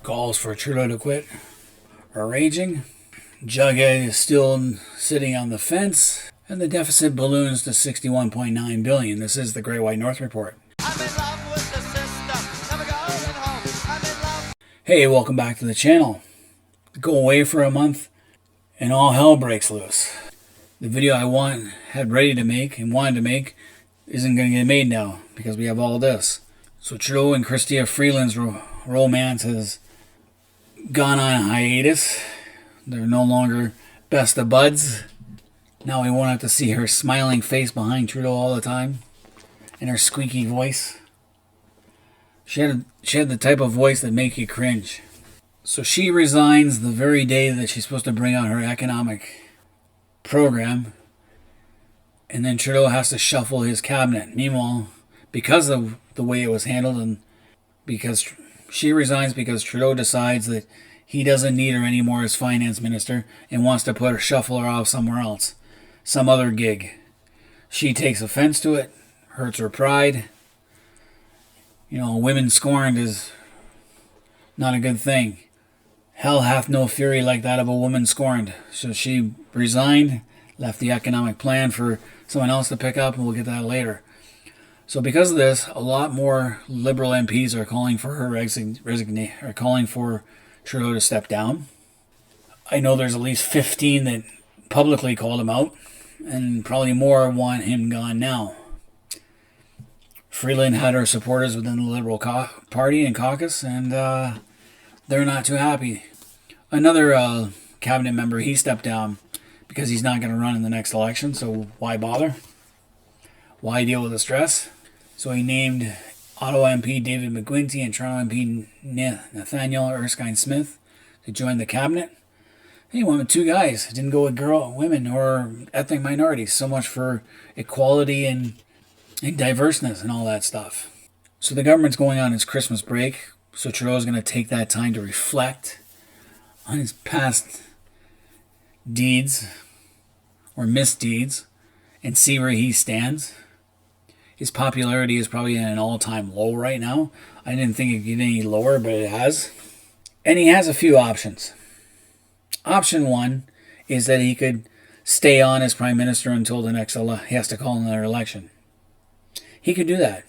Calls for Trudeau to quit are raging. Jughead is still sitting on the fence, and the deficit balloons to $61.9 billion. This is the Great White North Report. I'm in love with the system. Never going home. I'm in love. Hey, welcome back to the channel. Go away for a month, and all hell breaks loose. The video I had ready to make and wanted to make isn't going to get made now because we have all this. So Trudeau and Chrystia Freeland's romance has gone on hiatus. They're no longer best of buds. Now we won't have to see her smiling face behind Trudeau all the time and her squeaky voice. She had the type of voice that make you cringe. So she resigns the very day that she's supposed to bring out her economic program, and then Trudeau has to shuffle his cabinet. Meanwhile, because of the way it was handled, and because she resigns because Trudeau decides that he doesn't need her anymore as finance minister and wants to shuffle her off somewhere else, some other gig. She takes offense to it, hurts her pride. You know, women scorned is not a good thing. Hell hath no fury like that of a woman scorned. So she resigned, left the economic plan for someone else to pick up, and we'll get that later. So because of this, a lot more Liberal MPs are calling for her resignation, or calling for Trudeau to step down. I know there's at least 15 that publicly called him out, and probably more want him gone now. Freeland had her supporters within the Liberal Party and caucus, and they're not too happy. Another cabinet member, he stepped down because he's not going to run in the next election, so why bother? Why deal with the stress? So he named Ottawa MP David McGuinty and Toronto MP Nathaniel Erskine-Smith to join the cabinet. He went with two guys. Didn't go with women, or ethnic minorities. So much for equality and diverseness and all that stuff. So the government's going on its Christmas break. So Trudeau's going to take that time to reflect on his past deeds or misdeeds and see where he stands. His popularity is probably at an all-time low right now. I didn't think it'd get any lower, but it has. And he has a few options. Option one is that he could stay on as prime minister until the next he has to call another election. He could do that.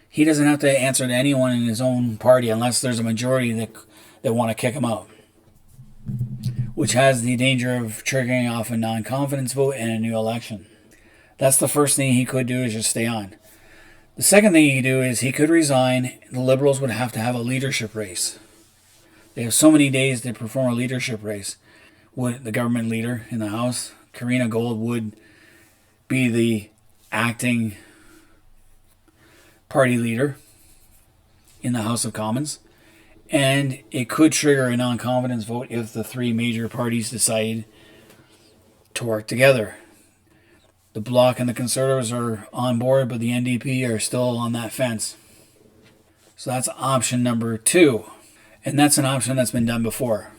He doesn't have to answer to anyone in his own party unless there's a majority that want to kick him out, which has the danger of triggering off a non-confidence vote and a new election. That's the first thing he could do, is just stay on. The second thing he could do is he could resign. The Liberals would have to have a leadership race. They have so many days to perform a leadership race. The government leader in the House, Karina Gold, would be the acting party leader in the House of Commons. And it could trigger a non-confidence vote if the three major parties decide to work together. The Bloc and the Conservatives are on board, but the NDP are still on that fence. So that's option number two. And that's an option that's been done before.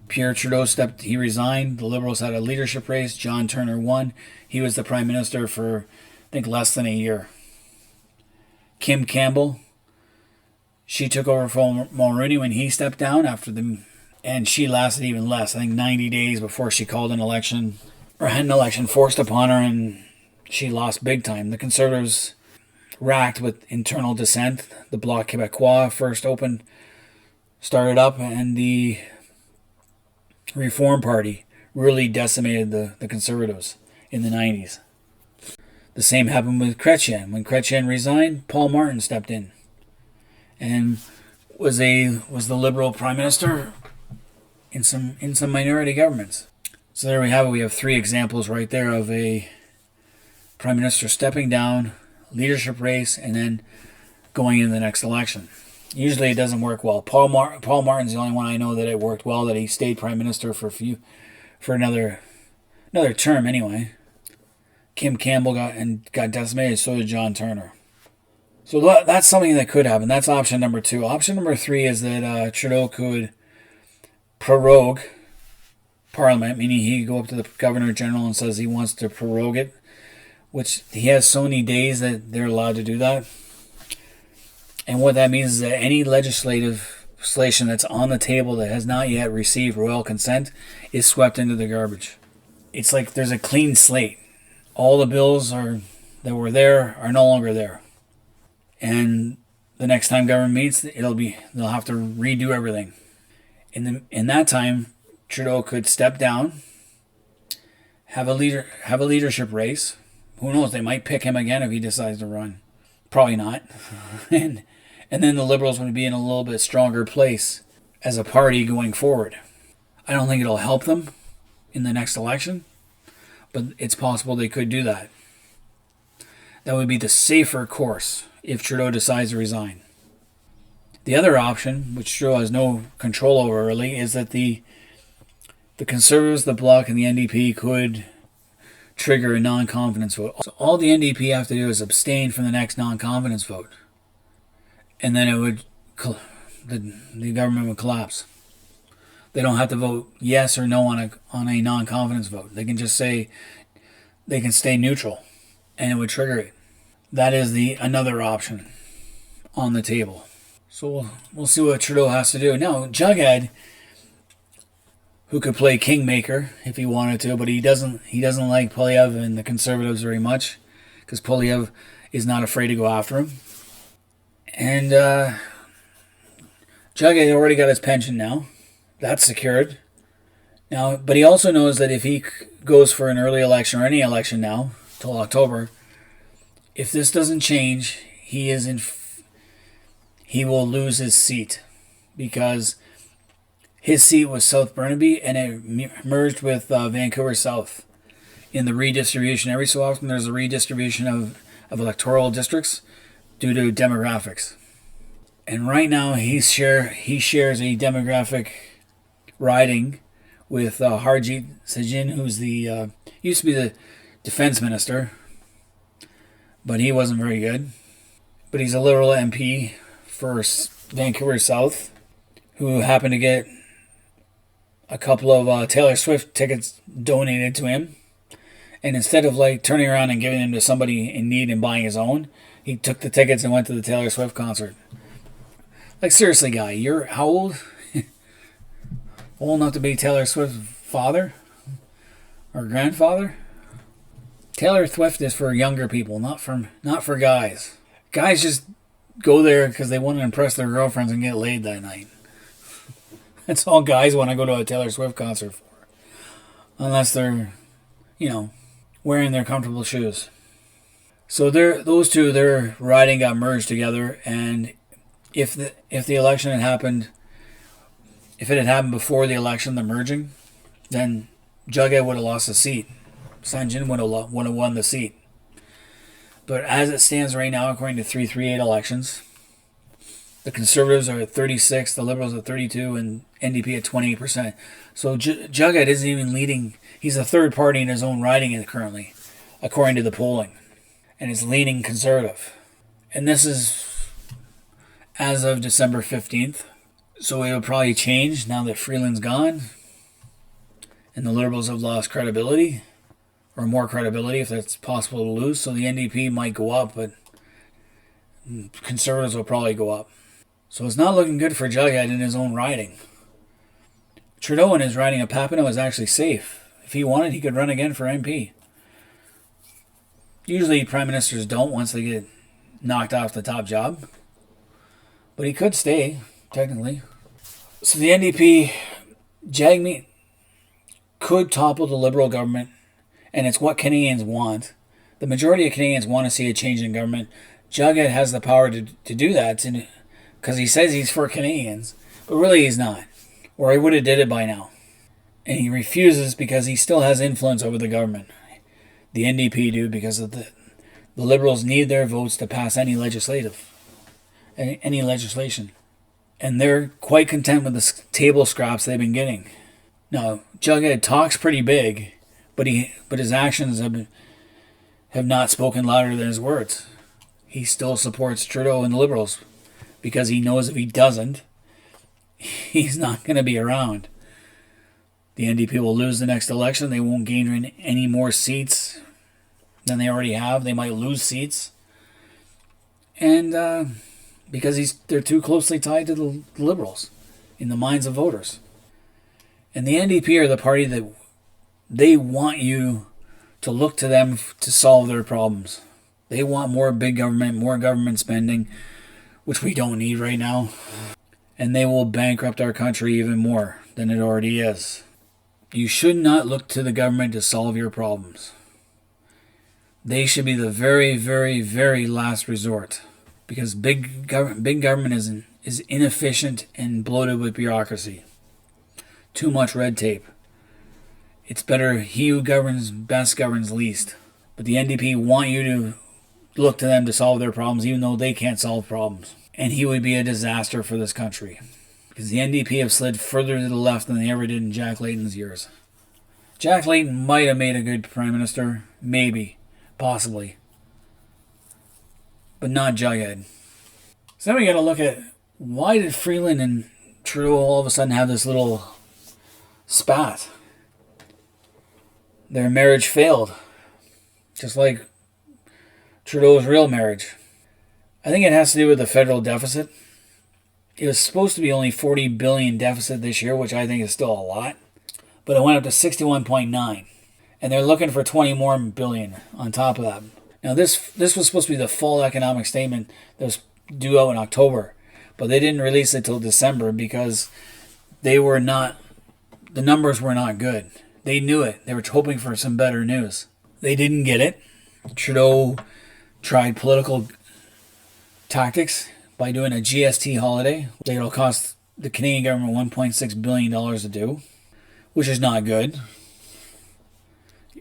Pierre Trudeau he resigned. The Liberals had a leadership race. John Turner won. He was the prime minister for, I think, less than a year. Kim Campbell, she took over for Mulroney when he stepped down and she lasted even less. I think 90 days before she called an election, or had an election forced upon her, and she lost big time. The Conservatives racked with internal dissent. The Bloc Québécois first started up, and the Reform Party really decimated the Conservatives in the 90s. The same happened with Chrétien. When Chrétien resigned, Paul Martin stepped in and was the Liberal prime minister in some minority governments. So there we have it. We have three examples right there of a prime minister stepping down, leadership race, and then going into the next election. Usually it doesn't work well. Paul Martin's the only one I know that it worked well, that he stayed prime minister for another term anyway. Kim Campbell got decimated, so did John Turner. So that's something that could happen. That's option number two. Option number three is that Trudeau could prorogue Parliament, meaning he could go up to the Governor General and says he wants to prorogue it, which he has so many days that they're allowed to do that. And what that means is that any legislation that's on the table that has not yet received royal consent is swept into the garbage. It's like there's a clean slate. All the bills that were there are no longer there. And the next time government meets, they'll have to redo everything. In that time, Trudeau could step down, have a leadership race. Who knows? They might pick him again if he decides to run. Probably not. and then the Liberals would be in a little bit stronger place as a party going forward. I don't think it'll help them in the next election, but it's possible they could do that. That would be the safer course if Trudeau decides to resign. The other option, which Trudeau has no control over really, is that the Conservatives, the Bloc, and the NDP could trigger a non-confidence vote. So all the NDP have to do is abstain from the next non-confidence vote. And then the government would collapse. They don't have to vote yes or no on a non-confidence vote. They can just say they can stay neutral, and it would trigger it. That is another option on the table. So we'll see what Trudeau has to do. Now, Jughead, who could play kingmaker if he wanted to, but he doesn't like Poilievre and the Conservatives very much, because Poilievre is not afraid to go after him. And Jughead already got his pension now. That's secured. Now, but he also knows that if he goes for an early election or any election now, till October, if this doesn't change, he will lose his seat, because his seat was South Burnaby and it merged with Vancouver South in the redistribution. Every so often there's a redistribution of electoral districts due to demographics. And right now he shares a demographic riding with Harjit Sajin, who's used to be the defense minister, but he wasn't very good. But he's a Liberal MP for Vancouver South, who happened to get a couple of Taylor Swift tickets donated to him. And instead of turning around and giving them to somebody in need and buying his own, he took the tickets and went to the Taylor Swift concert. Seriously, guy, you're how old? Old enough to be Taylor Swift's father? Or grandfather? Taylor Swift is for younger people, not for guys. Guys just go there because they want to impress their girlfriends and get laid that night. That's all guys want to go to a Taylor Swift concert for. Unless they're, wearing their comfortable shoes. So those two, their riding got merged together, and if the election had happened, if it had happened before the election, the merging, then Jughead would have lost the seat. Sanjin would have won the seat. But as it stands right now, according to 338 elections, the Conservatives are at 36, the Liberals at 32, and NDP at 28%. So Jughead isn't even leading. He's the third party in his own riding currently, according to the polling. And it's leaning Conservative. And this is as of December 15th. So it will probably change now that Freeland's gone and the Liberals have lost credibility, or more credibility if that's possible to lose. So the NDP might go up, but Conservatives will probably go up. So it's not looking good for Jughead in his own riding. Trudeau in his riding of Papineau is actually safe. If he wanted, he could run again for MP. Usually prime ministers don't once they get knocked off the top job. But he could stay, technically. So the NDP, Jagmeet, could topple the Liberal government, and it's what Canadians want. The majority of Canadians want to see a change in government. Jughead has the power to do that because he says he's for Canadians, but really he's not. Or he would have did it by now. And he refuses because he still has influence over the government. The NDP do because of the Liberals need their votes to pass any legislation. And they're quite content with the table scraps they've been getting. Now, Jughead talks pretty big, but his actions have not spoken louder than his words. He still supports Trudeau and the Liberals because he knows if he doesn't, he's not going to be around. The NDP will lose the next election. They won't gain any more seats than they already have. They might lose seats. And because they're too closely tied to the Liberals in the minds of voters. And the NDP are the party that they want you to look to them to solve their problems. They want more big government, more government spending, which we don't need right now. And they will bankrupt our country even more than it already is. You should not look to the government to solve your problems. They should be the very, very, very last resort. Because big government is inefficient and bloated with bureaucracy. Too much red tape. It's better he who governs best governs least. But the NDP want you to look to them to solve their problems, even though they can't solve problems. And he would be a disaster for this country. Because the NDP have slid further to the left than they ever did in Jack Layton's years. Jack Layton might have made a good prime minister. Maybe. Possibly. But not Jughead. So then we got to look at, why did Freeland and Trudeau all of a sudden have this little spat? Their marriage failed. Just like Trudeau's real marriage. I think it has to do with the federal deficit. It was supposed to be only $40 billion deficit this year, which I think is still a lot. But it went up to 61.9. And they're looking for 20 more billion on top of that. Now this was supposed to be the full economic statement that was due out in October. But they didn't release it till December because the numbers were not good. They knew it. They were hoping for some better news. They didn't get it. Trudeau tried political tactics by doing a GST holiday. It'll cost the Canadian government $1.6 billion to do, which is not good.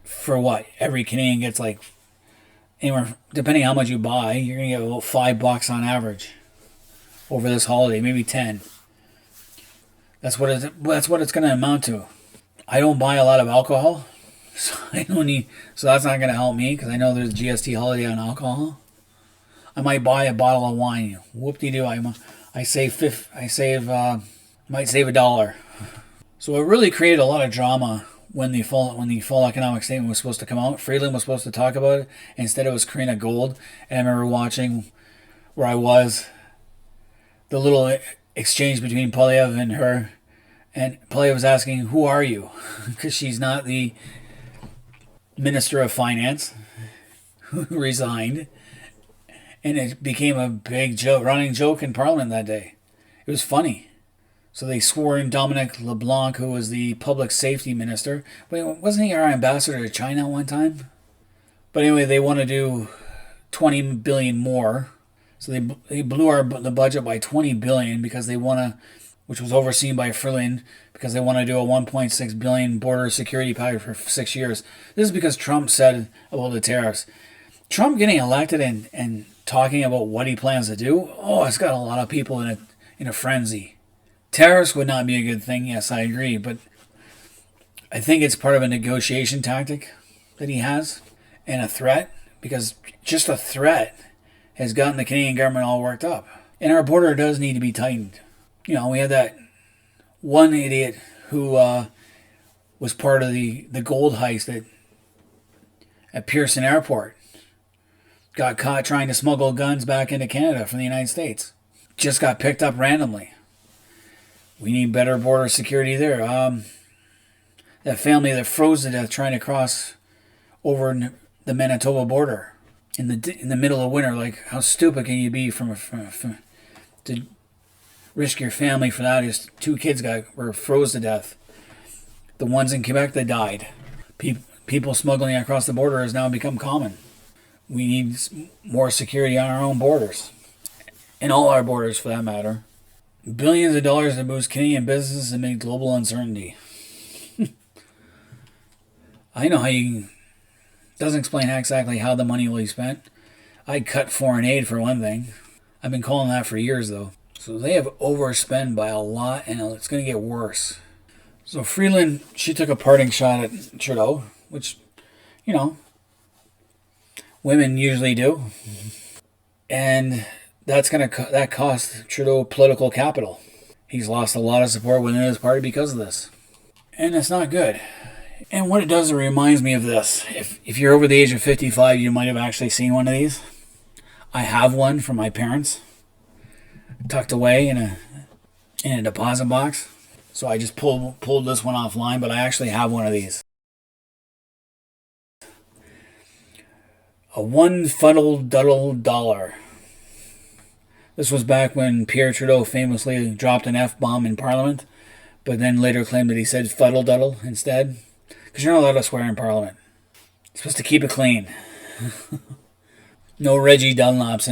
For what? Every Canadian gets like, anywhere, depending how much you buy, you're going to get about $5 on average over this holiday, maybe 10. That's what it's going to amount to. I don't buy a lot of alcohol, so that's not going to help me because I know there's a GST holiday on alcohol. I might buy a bottle of wine. Whoop-de-doo. I might save $1. So it really created a lot of drama when the full economic statement was supposed to come out. Freeland was supposed to talk about it. Instead, it was Karina Gold. And I remember watching where I was, the little exchange between Polyev and her. And Polyev was asking, "Who are you?" Because she's not the Minister of Finance who resigned. And it became a big joke, running joke in Parliament that day. It was funny. So they swore in Dominic LeBlanc, who was the public safety minister. Wait, wasn't he our ambassador to China one time? But anyway, they want to do 20 billion more. So they blew the budget by 20 billion because they want to, which was overseen by Freeland, because they want to do a 1.6 billion border security package for 6 years. This is because Trump said about the tariffs. Trump getting elected and talking about what he plans to do, it's got a lot of people in a frenzy. Tariffs would not be a good thing, yes, I agree, but I think it's part of a negotiation tactic that he has, and a threat, because just a threat has gotten the Canadian government all worked up. And our border does need to be tightened. We had that one idiot who was part of the gold heist at Pearson Airport. Got caught trying to smuggle guns back into Canada from the United States. Just got picked up randomly. We need better border security there. That family that froze to death trying to cross over the Manitoba border in the middle of winter. Like, how stupid can you be to risk your family for that? Just 2 kids were froze to death. The ones in Quebec that died. People smuggling across the border has now become common. We need more security on our own borders. And all our borders, for that matter. Billions of dollars to boost Canadian businesses amid global uncertainty. I know doesn't explain exactly how the money will be spent. I'd cut foreign aid for one thing. I've been calling that for years, though. So they have overspent by a lot, and it's going to get worse. So Freeland, she took a parting shot at Trudeau, which, women usually do. And that cost Trudeau political capital. He's lost a lot of support within his party because of this. And it's not good. And what it does, it reminds me of this. If you're over the age of 55, you might have actually seen one of these. I have one from my parents. tucked away in a deposit box. So I just pulled this one offline, but I actually have one of these. A one Fuddle Duddle dollar. This was back when Pierre Trudeau famously dropped an F-bomb in Parliament, but then later claimed that he said Fuddle Duddle instead. Because you're not allowed to swear in Parliament. You're supposed to keep it clean. No Reggie Dunlops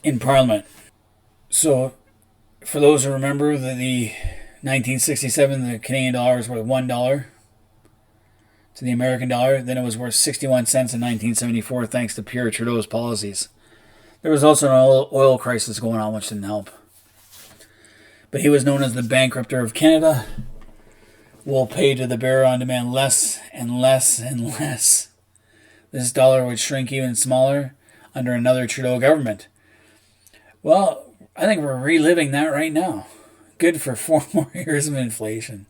in Parliament. So, for those who remember, the 1967, the Canadian dollar was worth $1 to the American dollar. Then it was worth 61 cents in 1974, thanks to Pierre Trudeau's policies. There was also an oil crisis going on, which didn't help. But he was known as the bankrupter of Canada. Will pay to the bearer on demand less and less and less. This dollar would shrink even smaller under another Trudeau government. Well, I think we're reliving that right now. Good for 4 more years of inflation.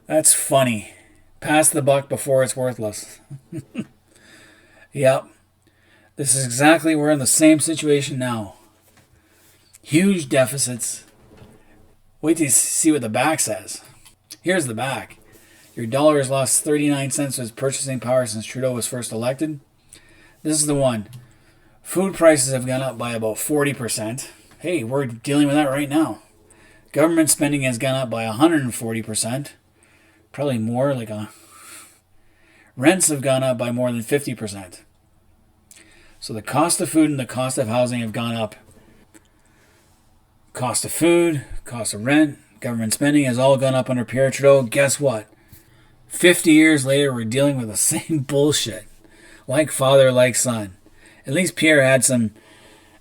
That's funny. Pass the buck before it's worthless. Yep. This is exactly, we're in the same situation now. Huge deficits. Wait till you see what the back says. Here's the back. Your dollar has lost 39 cents of its purchasing power since Trudeau was first elected. This is the one. Food prices have gone up by about 40%. Hey, we're dealing with that right now. Government spending has gone up by 140%. Probably more, Rents have gone up by more than 50%. So the cost of food and the cost of housing have gone up. Cost of food, cost of rent, government spending has all gone up under Pierre Trudeau. Guess what? 50 years later, we're dealing with the same bullshit. Like father, like son. At least Pierre had some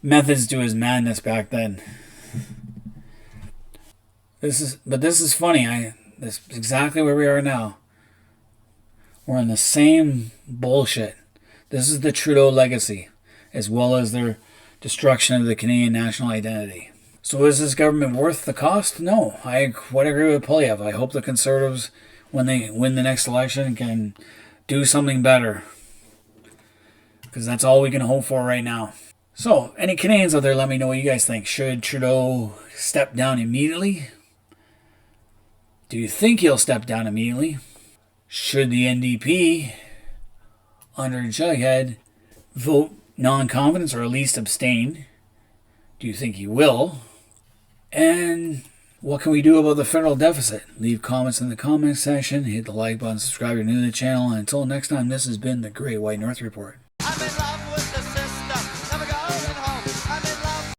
methods to his madness back then. This is funny. This is exactly where we are now. We're in the same bullshit. This is the Trudeau legacy, as well as their destruction of the Canadian national identity. So is this government worth the cost? No. I would agree with Polyev. I hope the Conservatives, when they win the next election, can do something better. Because that's all we can hope for right now. So, any Canadians out there, let me know what you guys think. Should Trudeau step down immediately? Do you think he'll step down immediately? Should the NDP, under Jughead, vote non-confidence or at least abstain? Do you think he will? And what can we do about the federal deficit? Leave comments in the comment section. Hit the like button, subscribe if you're new to the channel. And until next time, this has been the Great White North Report.